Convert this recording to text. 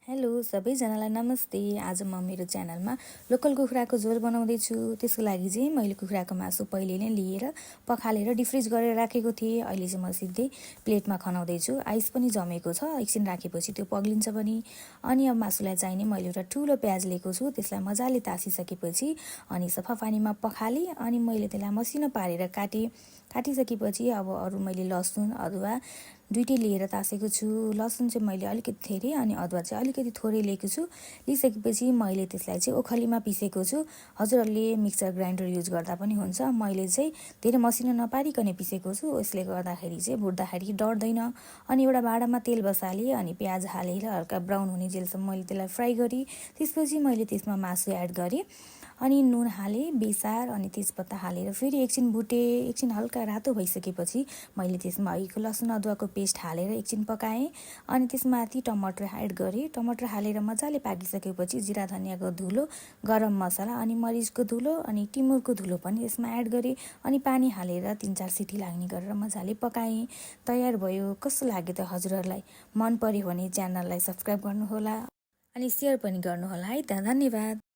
Hello सबैजनालाई नमस्ते। आज म मेरो च्यानलमा लोकल कुखुराको झोल बनाउँदैछु। त्यसको लागि चाहिँ मैले कुखुराको मासु पहिले नै लिएर पखालेर डिफ्रिज गरेर राखेको थिएँ। अहिले चाहिँ म सिधै प्लेटमा खनाउँदैछु। आइस पनि जमेको छ, एकछिन राखेपछि त्यो पग्लिन्छ पनि। अनि अब मासुलाई चाहिने मैले एउटा ठुलो प्याज लिएको छु। त्यसलाई मजाले तासिसकेपछि अनि सफा पानीमा पखालेँ अनि मैले त्यसलाई मसिनो पारेर काटिसकेपछि अब अरू मैले लसुन अदुवा दुइटै लिएर तासेको छु। लसुन चाहिँ मैले अलिकति धेरै अनि अदुवा चाहिँ अलिकति थोरै लिएको छु। लिइसकेपछि मैले त्यसलाई चाहिँ ओखलीमा पिसेको छु। हजुरहरूले मिक्सर ग्राइन्डर युज गर्दा पनि हुन्छ। मैले चाहिँ धेरै मसिनो नपारिकन पिसेको छु। यसले गर्दाखेरि चाहिँ भुट्दाखेरि डढ्दैन। अनि एउटा भाँडामा तेल बसालेँ अनि प्याज हालेर हल्का ब्राउन हुने जेलसम्म मैले त्यसलाई फ्राई गरेँ। त्यसपछि मैले त्यसमा मासु एड गरेँ अनि नुन हालेँ, बेसार अनि तेजपत्ता हालेर फेरि एकछिन भुटेँ। एकछिन हल्का रातो भइसकेपछि मैले त्यसमा अघिको लसुन अदुवाको पेस्ट हालेर एकछिन पकाएँ अनि त्यसमाथि टमाटर एड गरेँ। टमाटर हालेर मजाले पाकिसकेपछि जिरा धनियाँको धुलो, गरम मसला अनि मरिचको धुलो अनि टिमुरको धुलो पनि यसमा एड गरेँ अनि पानी हालेर 3-4 सिटी लाग्ने गरेर मजाले पकाएँ। तयार भयो। कस्तो लाग्यो त हजुरहरूलाई? मन पर्यो भने च्यानललाई सब्स्क्राइब गर्नुहोला अनि सेयर पनि गर्नुहोला है त। धन्यवाद।